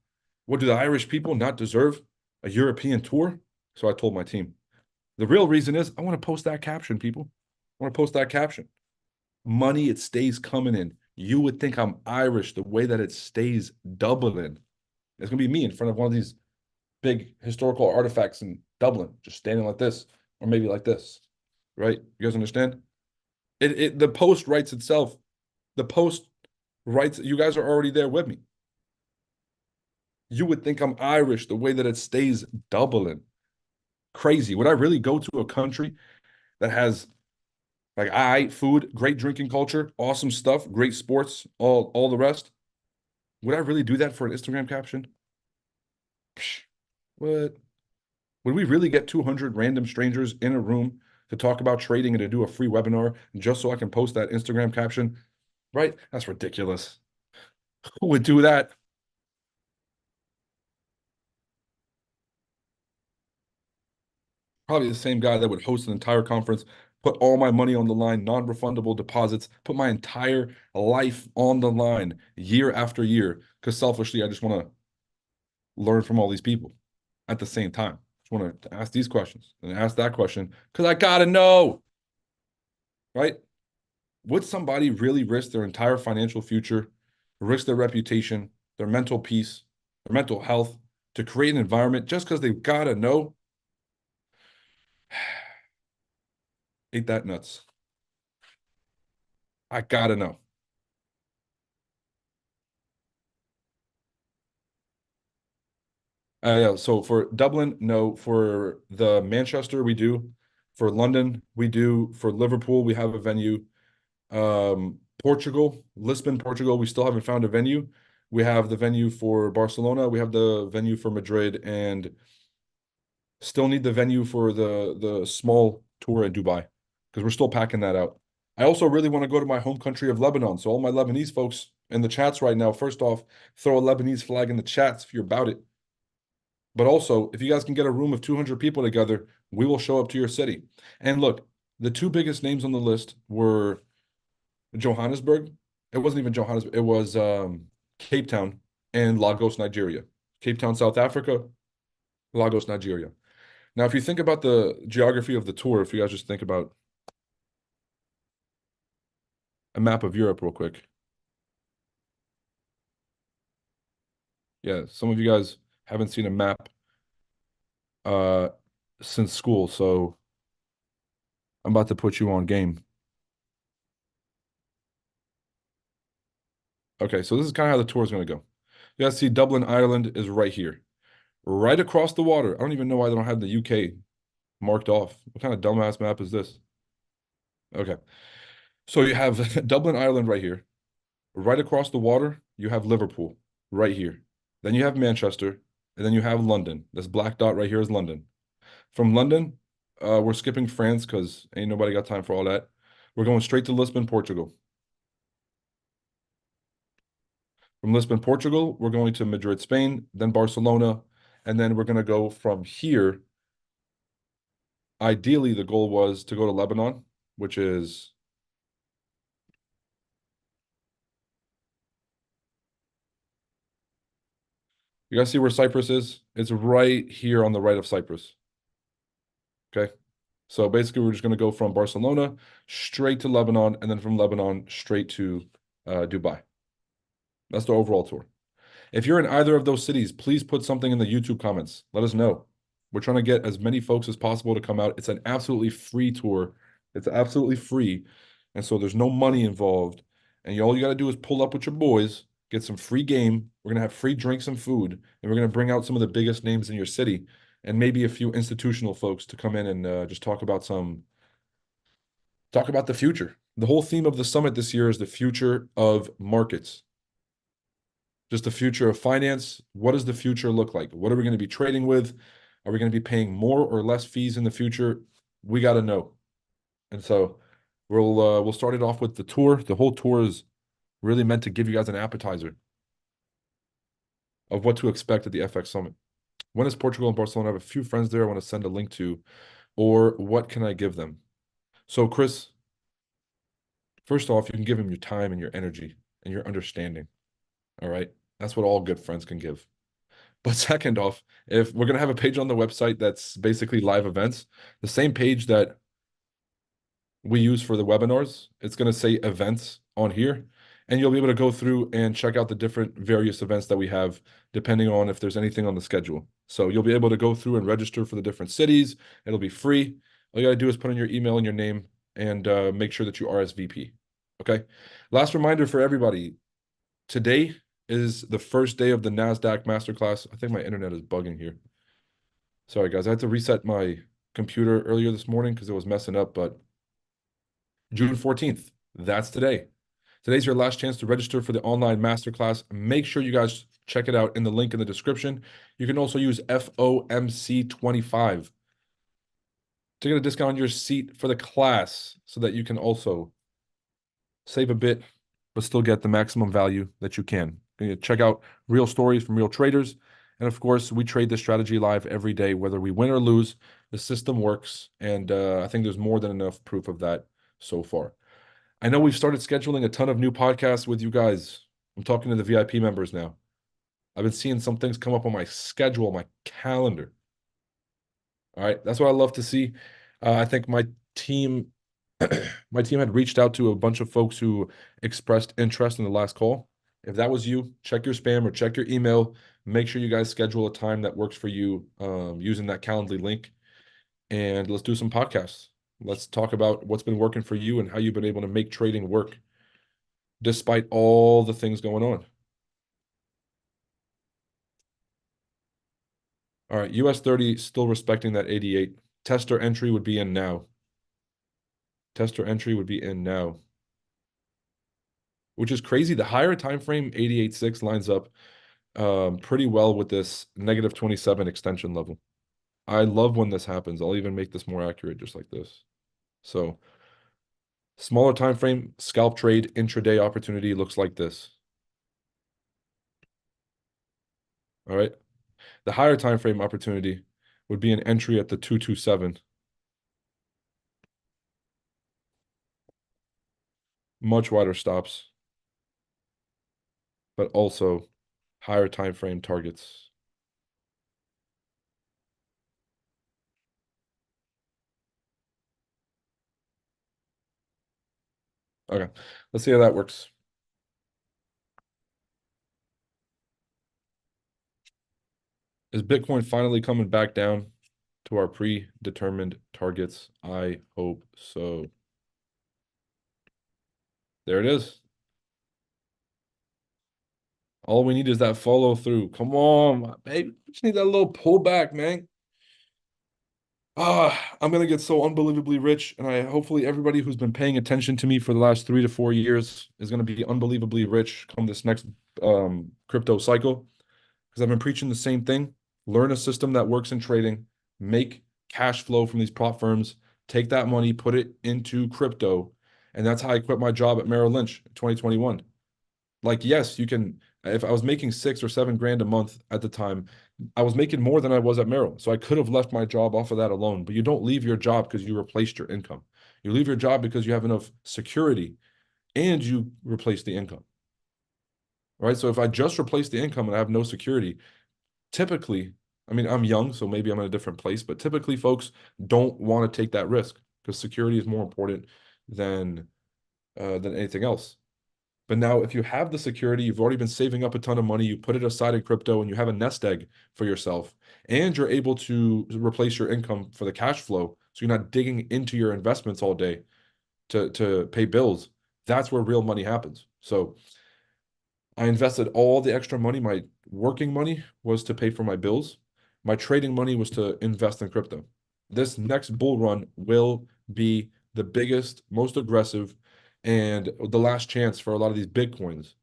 What do the Irish people not deserve? A European tour? So I told my team. The real reason is I want to post that caption, people. I want to post that caption. Money, it stays coming in. You would think I'm Irish the way that it stays doubling. It's gonna be me in front of one of these big historical artifacts in Dublin, just standing like this, or maybe like this. Right? You guys understand? The post writes itself. The post writes, you guys are already there with me. You would think I'm Irish the way that it stays doubling. Crazy. Would I really go to a country that has like I food, great drinking culture, awesome stuff, great sports, all the rest? Would I really do that for an Instagram caption? Psh, what? Would we really get 200 random strangers in a room to talk about trading and to do a free webinar just so I can post that Instagram caption? Right? That's ridiculous. Who would do that? Probably the same guy that would host an entire conference, put all my money on the line, non-refundable deposits, put my entire life on the line year after year. Because selfishly, I just want to learn from all these people at the same time. Just want to ask these questions and ask that question because I gotta know, right? Would somebody really risk their entire financial future, risk their reputation, their mental peace, their mental health to create an environment just because they've got to know? Ain't that nuts? I got to know. Yeah, so for Dublin, no. For the Manchester, we do. For London, we do. For Liverpool, we have a venue. Portugal, Lisbon, Portugal, we still haven't found a venue. We have the venue for Barcelona. We have the venue for Madrid, and still need the venue for the small tour in Dubai because we're still packing that out. I also really want to go to my home country of Lebanon. So all my Lebanese folks in the chats right now, first off, throw a Lebanese flag in the chats if you're about it. But also, if you guys can get a room of 200 people together, we will show up to your city. And look, the two biggest names on the list were Johannesburg. It wasn't even Johannesburg. It was Cape Town and Lagos, Nigeria. Cape Town, South Africa, Lagos, Nigeria. Now, if you think about the geography of the tour, if you guys just think about a map of Europe real quick. Yeah, some of you guys haven't seen a map uh since school, so I'm about to put you on game. Okay, so this is kind of how the tour is going to go. You guys see Dublin, Ireland is right here. Right across the water. I don't even know why they don't have the UK marked off. What kind of dumbass map is this? Okay. So you have Dublin, Ireland right here. Right across the water, you have Liverpool right here. Then you have Manchester, and then you have London. This black dot right here is London. From London, we're skipping France because ain't nobody got time for all that. We're going straight to Lisbon, Portugal. From Lisbon, Portugal, we're going to Madrid, Spain, then Barcelona, and then we're going to go from here. Ideally, the goal was to go to Lebanon, which is you guys see where Cyprus is? It's right here on the right of Cyprus. Okay. So basically, we're just going to go from Barcelona straight to Lebanon, and then from Lebanon straight to Dubai. That's the overall tour. If you're in either of those cities, please put something in the YouTube comments. Let us know. We're trying to get as many folks as possible to come out. It's an absolutely free tour. It's absolutely free. And so there's no money involved. And all you got to do is pull up with your boys, get some free game. We're going to have free drinks and food. And we're going to bring out some of the biggest names in your city and maybe a few institutional folks to come in and just talk about the future. The whole theme of the summit this year is the future of markets, just the future of finance. What does the future look like? What are we going to be trading with? Are we going to be paying more or less fees in the future? We got to know. And so we'll start it off with the tour. The whole tour is really meant to give you guys an appetizer of what to expect at the FX Summit. When is Portugal and Barcelona? I have a few friends there I want to send a link to, or what can I give them? So, Chris, first off, you can give them your time and your energy and your understanding. All right. That's what all good friends can give. But second off, if we're gonna have a page on the website that's basically live events, the same page that we use for the webinars, it's gonna say events on here, and you'll be able to go through and check out the different various events that we have, depending on if there's anything on the schedule. So you'll be able to go through and register for the different cities. It'll be free. All you gotta do is put in your email and your name and make sure that you RSVP. Okay. Last reminder for everybody. Today is the first day of the NASDAQ Masterclass. I think my internet is bugging here. Sorry, guys. I had to reset my computer earlier this morning because it was messing up, but June 14th, that's today. Today's your last chance to register for the online masterclass. Make sure you guys check it out in the link in the description. You can also use FOMC25 to get a discount on your seat for the class so that you can also save a bit, but still get the maximum value that you can. Check out real stories from real traders. And of course, we trade this strategy live every day, whether we win or lose. The system works. And I think there's more than enough proof of that so far. I know we've started scheduling a ton of new podcasts with you guys. I'm talking to the VIP members now. I've been seeing some things come up on my schedule, my calendar. All right, that's what I love to see. I think team, my team had reached out to a bunch of folks who expressed interest in the last call. If that was you, check your spam or check your email. Make sure you guys schedule a time that works for you using that Calendly link, and let's do some podcasts. Let's talk about what's been working for you and how you've been able to make trading work despite all the things going on. All right, US 30 still respecting that 88. Tester entry would be in now. Tester entry would be in now, which is crazy. The higher time frame 88.6 lines up pretty well with this negative 27 extension level. I love when this happens. I'll even make this more accurate just like this. So smaller time frame scalp trade intraday opportunity looks like this. All right. The higher time frame opportunity would be an entry at the 227. Much wider stops, but also higher time frame targets. Okay. Let's see how that works. Is Bitcoin finally coming back down to our predetermined targets? I hope so. There it is. All we need is that follow through. Come on, baby. We just need that little pullback, man. I'm gonna get so unbelievably rich, and I hopefully everybody who's been paying attention to me for the last 3 to 4 years is gonna be unbelievably rich come this next crypto cycle. Because I've been preaching the same thing. Learn a system that works in trading, make cash flow from these prop firms, take that money, put it into crypto. And that's how I quit my job at Merrill Lynch in 2021. Like, yes, you can, if I was making 6 or 7 grand a month at the time, I was making more than I was at Merrill. So I could have left my job off of that alone. But you don't leave your job because you replaced your income. You leave your job because you have enough security and you replace the income. Right. So if I just replace the income and I have no security, typically, I mean, I'm young, so maybe I'm in a different place, but typically folks don't want to take that risk because security is more important than anything else. But now, if you have the security, you've already been saving up a ton of money, you put it aside in crypto, and you have a nest egg for yourself, and you're able to replace your income for the cash flow, so you're not digging into your investments all day to pay bills. That's where real money happens. So I invested all the extra money. My working money was to pay for my bills. My trading money was to invest in crypto. This next bull run will be the biggest, most aggressive, and the last chance for a lot of these big coins,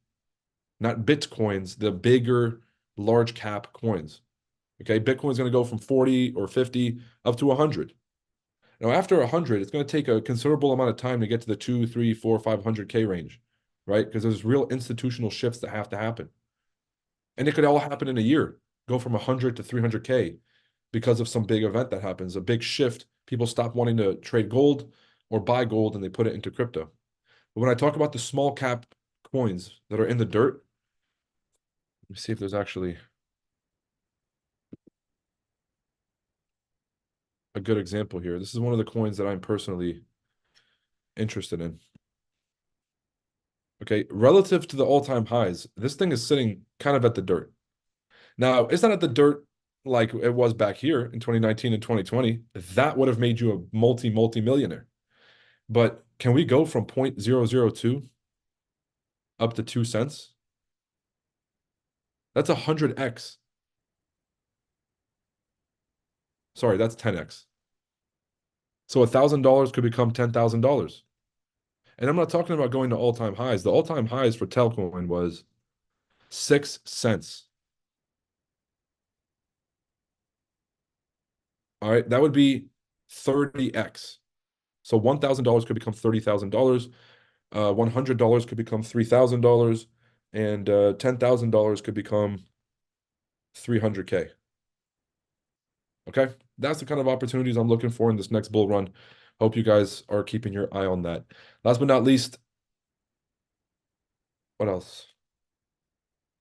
not bitcoins, the bigger, large cap coins. Okay, Bitcoin's going to go from 40 or 50 up to 100. Now, after 100, it's going to take a considerable amount of time to get to the 2, 3, 4, 500K range, right? Because there's real institutional shifts that have to happen. And it could all happen in a year, go from 100 to 300K because of some big event that happens, a big shift. People stop wanting to trade gold or buy gold and they put it into crypto. But when I talk about the small cap coins that are in the dirt, let me see if there's actually a good example here. This is one of the coins that I'm personally interested in. Okay, relative to the all-time highs, this thing is sitting kind of at the dirt. Now, it's not at the dirt like it was back here in 2019 and 2020. That would have made you a multi-millionaire. But can we go from 0.002 up to 2 cents? That's 100x. Sorry, that's 10x. So $1,000 could become $10,000. And I'm not talking about going to all-time highs. The all-time highs for Telcoin was 6 cents. All right, that would be 30x. So $1,000 could become $30,000. $100 could become $3,000, and $10,000 could become 300K. Okay, that's the kind of opportunities I'm looking for in this next bull run. Hope you guys are keeping your eye on that. Last but not least, what else?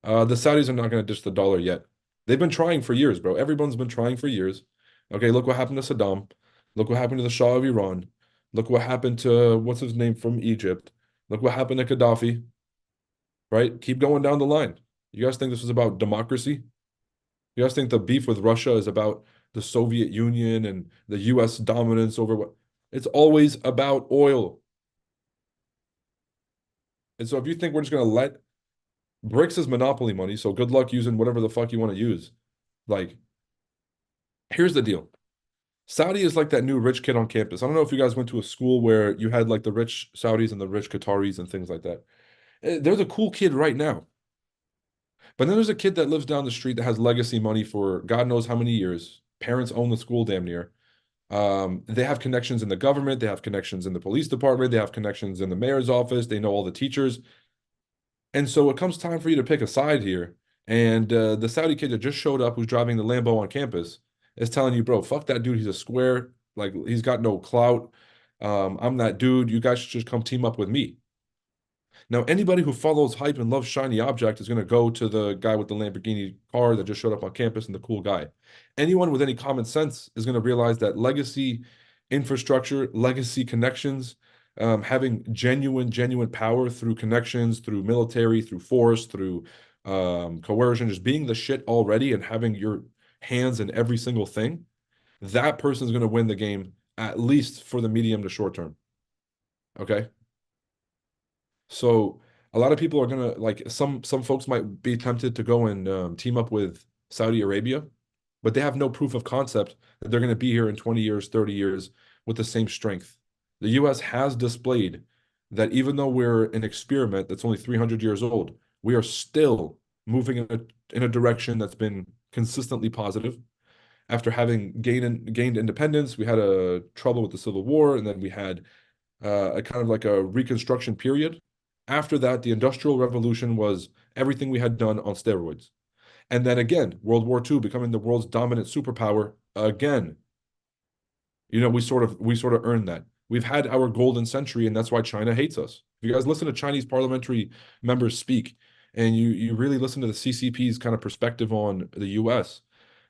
The Saudis are not going to ditch the dollar yet. They've been trying for years, bro. Everyone's been trying for years. Okay, look what happened to Saddam. Look what happened to the Shah of Iran. Look what happened to what's his name from Egypt. Look what happened to Gaddafi, right? Keep going down the line. You guys think this is about democracy? You guys think the beef with Russia is about the Soviet Union and the US dominance over what? It's always about oil. And so if you think we're just going to let BRICS is monopoly money, so good luck using whatever the fuck you want to use. Like, here's the deal. Saudi is like that new rich kid on campus. I don't know if you guys went to a school where you had like the rich Saudis and the rich Qataris and things like that. There's a cool kid right now. But then there's a kid that lives down the street that has legacy money for God knows how many years. Parents own the school damn near. They have connections in the government, they have connections in the police department, they have connections in the mayor's office, they know all the teachers. And so it comes time for you to pick a side here. And the Saudi kid that just showed up, who's driving the Lambo on campus, is telling you, bro, fuck that dude. He's a square. Like, he's got no clout. I'm that dude. You guys should just come team up with me. Now, anybody who follows hype and loves shiny object is going to go to the guy with the Lamborghini car that just showed up on campus and the cool guy. Anyone with any common sense is going to realize that legacy infrastructure, legacy connections, having genuine power through connections, through military, through force, through coercion, just being the shit already and having your hands in every single thing, that person is going to win the game, at least for the medium to short term. Okay. So a lot of people are gonna like some folks might be tempted to go and team up with Saudi Arabia, but they have no proof of concept that they're gonna be here in 20 years, 30 years with the same strength. The US has displayed that even though we're an experiment that's only 300 years old, we are still moving in a direction that's been consistently positive. After having gained independence, we had a trouble with the Civil War, and then we had a kind of like a reconstruction period. After that, the Industrial Revolution was everything we had done on steroids. And then again, World War II becoming the world's dominant superpower again. We sort of earned that. We've had our golden century, and that's why China hates us. If you guys listen to Chinese parliamentary members speak, and you really listen to the CCP's kind of perspective on the US,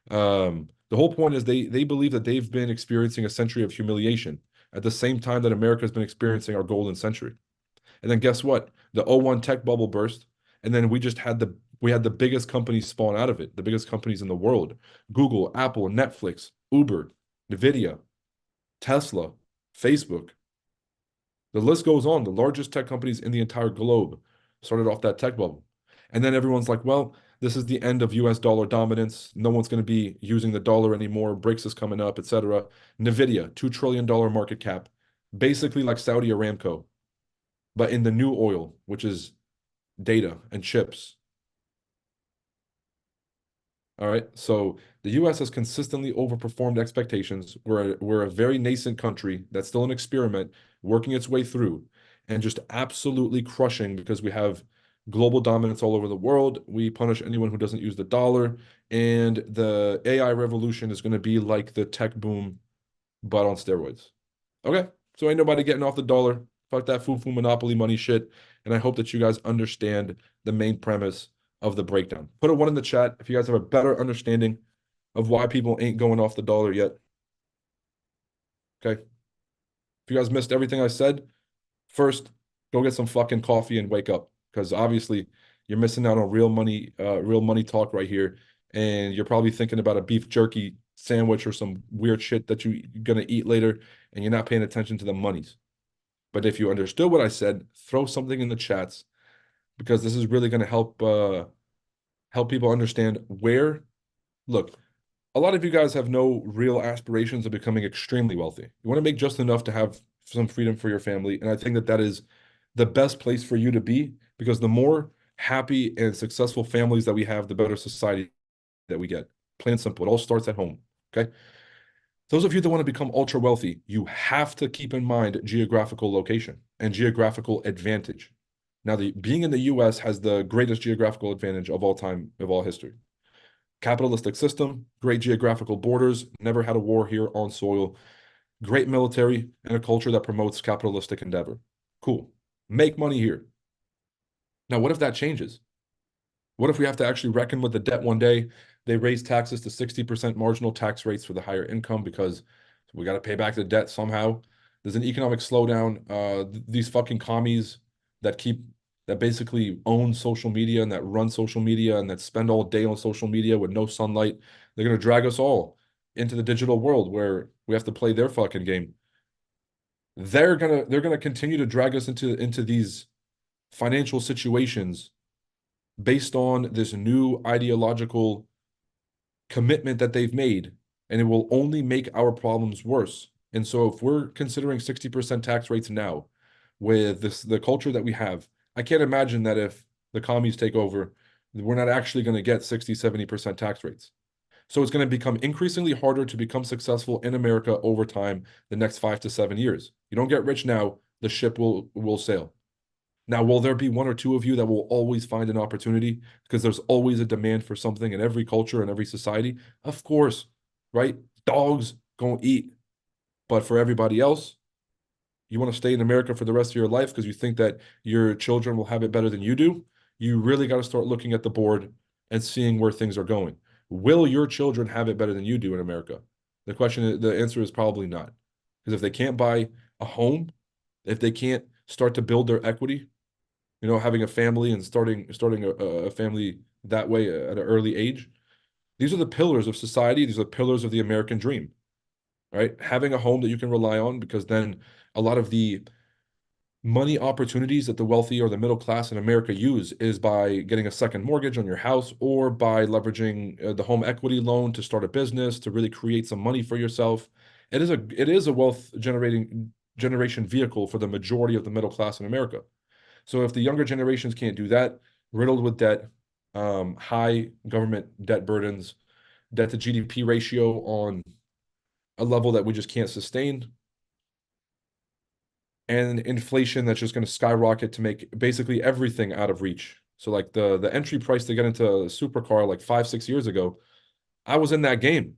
the whole point is they believe that they've been experiencing a century of humiliation at the same time that America has been experiencing our golden century. And then guess what? The '01 tech bubble burst, and then we had the biggest companies spawn out of it, the biggest companies in the world: Google, Apple, Netflix, Uber, Nvidia, Tesla, Facebook. The list goes on. The largest tech companies in the entire globe started off that tech bubble. And then everyone's like, well, this is the end of US dollar dominance. No one's going to be using the dollar anymore. BRICS is coming up, etc. Nvidia, $2 trillion market cap, basically like Saudi Aramco, but in the new oil, which is data and chips. All right. So the US has consistently overperformed expectations. We're a very nascent country that's still an experiment working its way through and just absolutely crushing because we have global dominance all over the world. We punish anyone who doesn't use the dollar. And the AI revolution is going to be like the tech boom, but on steroids. Okay. So ain't nobody getting off the dollar. Fuck that foo-foo monopoly money shit. And I hope that you guys understand the main premise of the breakdown. Put a one in the chat if you guys have a better understanding of why people ain't going off the dollar yet. Okay. If you guys missed everything I said, first, go get some fucking coffee and wake up. Because obviously you're missing out on real money talk right here. And you're probably thinking about a beef jerky sandwich or some weird shit that you're gonna eat later, and you're not paying attention to the monies. But if you understood what I said, throw something in the chats because this is really going to help people understand where. Look, a lot of you guys have no real aspirations of becoming extremely wealthy. You want to make just enough to have some freedom for your family. And I think that that is the best place for you to be because the more happy and successful families that we have, the better society that we get. Plain and simple. It all starts at home. Okay. Those of you that want to become ultra wealthy, you have to keep in mind geographical location and geographical advantage. Now, being in the US has the greatest geographical advantage of all time, of all history. Capitalistic system, great geographical borders, never had a war here on soil, great military, and a culture that promotes capitalistic endeavor. Cool. Make money here. Now, what if that changes? What if we have to actually reckon with the debt one day? They raise taxes to 60% marginal tax rates for the higher income because we got to pay back the debt somehow. There's an economic slowdown. These fucking commies that keep that basically own social media and that run social media and that spend all day on social media with no sunlight, they're gonna drag us all into the digital world where we have to play their fucking game. They're gonna continue to drag us into these financial situations based on this new ideological commitment that they've made, and it will only make our problems worse. And so if we're considering 60% tax rates now with the culture that we have, I can't imagine that if the commies take over, we're not actually going to get 60, 70% tax rates. So it's going to become increasingly harder to become successful in America over time the next 5 to 7 years. You don't get rich now, the ship will sail. Now, will there be one or two of you that will always find an opportunity because there's always a demand for something in every culture and every society? Of course, right? Dogs gonna eat. But for everybody else, you want to stay in America for the rest of your life because you think that your children will have it better than you do. You really got to start looking at the board and seeing where things are going. Will your children have it better than you do in America? The answer is probably not. Because if they can't buy a home, if they can't start to build their equity, having a family and starting a family that way at an early age. These are the pillars of society. These are the pillars of the American dream, right? Having a home that you can rely on, because then a lot of the money opportunities that the wealthy or the middle class in America use is by getting a second mortgage on your house or by leveraging the home equity loan to start a business to really create some money for yourself. It is a wealth generation vehicle for the majority of the middle class in America. So if the younger generations can't do that, riddled with debt, high government debt burdens, debt to GDP ratio on a level that we just can't sustain, and inflation that's just going to skyrocket to make basically everything out of reach. So like the entry price to get into a supercar like 5, 6 years ago, I was in that game.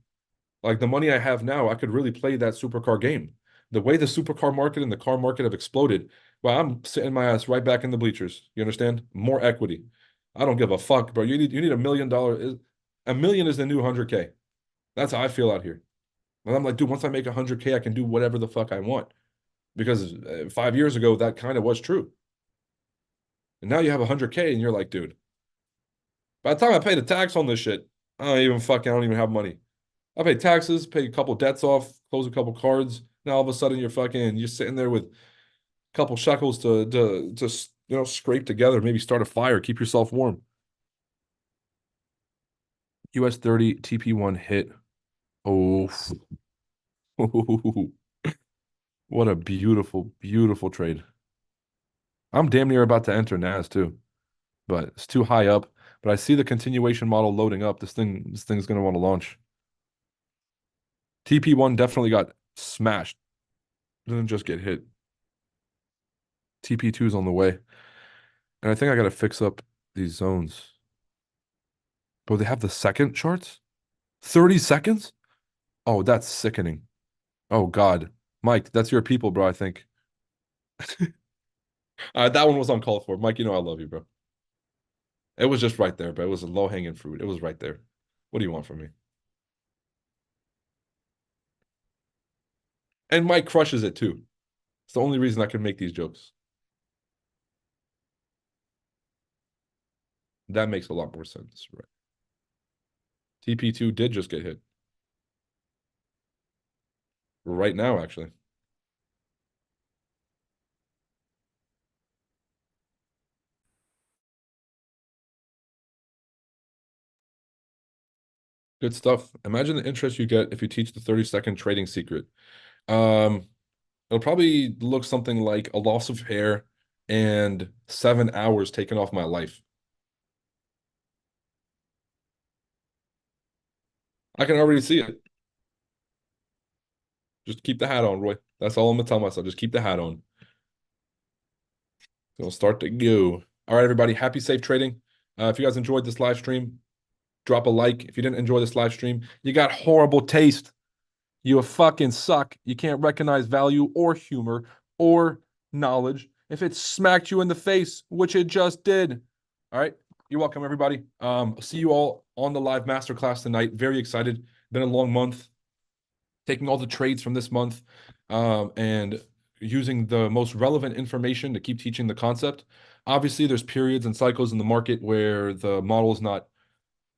Like the money I have now, I could really play that supercar game. The way the supercar market and the car market have exploded, well, I'm sitting my ass right back in the bleachers. You understand? More equity. I don't give a fuck, bro. You need $1 million. A million is the new 100K. That's how I feel out here. And I'm like, dude, once I make 100K, I can do whatever the fuck I want. Because 5 years ago, that kind of was true. And now you have 100K, and you're like, dude, by the time I pay the tax on this shit, I don't even have money. I pay taxes, pay a couple debts off, close a couple cards. Now all of a sudden you're sitting there with a couple shekels to scrape together, maybe start a fire, keep yourself warm. US 30 TP1 hit. Oh, what a beautiful, beautiful trade. I'm damn near about to enter NAS too, but it's too high up. But I see the continuation model loading up. This thing's gonna want to launch. TP1 definitely got smashed. Didn't just get hit. TP2 is on the way. And I think I gotta fix up these zones. But they have the second charts? 30 seconds? Oh, that's sickening. Oh God. Mike, that's your people, bro, I think. That one was uncalled for. Mike, I love you, bro. It was just right there, bro. It was a low-hanging fruit. It was right there. What do you want from me? And Mike crushes it too. It's the only reason I can make these jokes. That makes a lot more sense, right? TP2 did just get hit. Right now, actually. Good stuff. Imagine the interest you get if you teach the 30-second trading secret. Um, it'll probably look something like a loss of hair and 7 hours taken off my life. I can already see it. Just keep the hat on, Roy. That's all I'm gonna tell myself. Just keep the hat on. It'll start to go. All right, everybody. Happy safe trading. If you guys enjoyed this live stream, drop a like. If you didn't enjoy this live stream, you got horrible taste. You a fucking suck. You can't recognize value or humor or knowledge if it smacked you in the face, which it just did. All right. You're welcome, everybody. See you all on the live masterclass tonight. Very excited. Been a long month. Taking all the trades from this month, and using the most relevant information to keep teaching the concept. Obviously, there's periods and cycles in the market where the model is not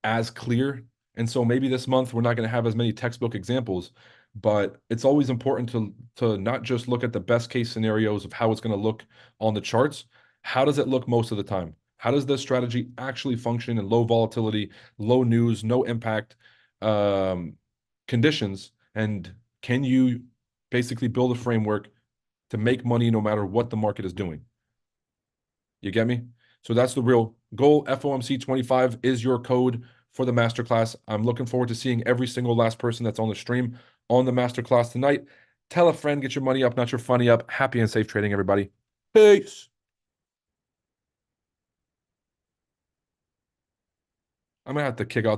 as clear. And so maybe this month we're not going to have as many textbook examples, but it's always important to not just look at the best case scenarios of how it's going to look on the charts. How does it look most of the time? How does this strategy actually function in low volatility, low news, no impact conditions? And can you basically build a framework to make money no matter what the market is doing? You get me? So that's the real goal. FOMC 25 is your code for the masterclass. I'm looking forward to seeing every single last person that's on the stream on the masterclass tonight. Tell a friend, get your money up, not your funny up. Happy and safe trading, everybody. Peace. I'm gonna have to kick out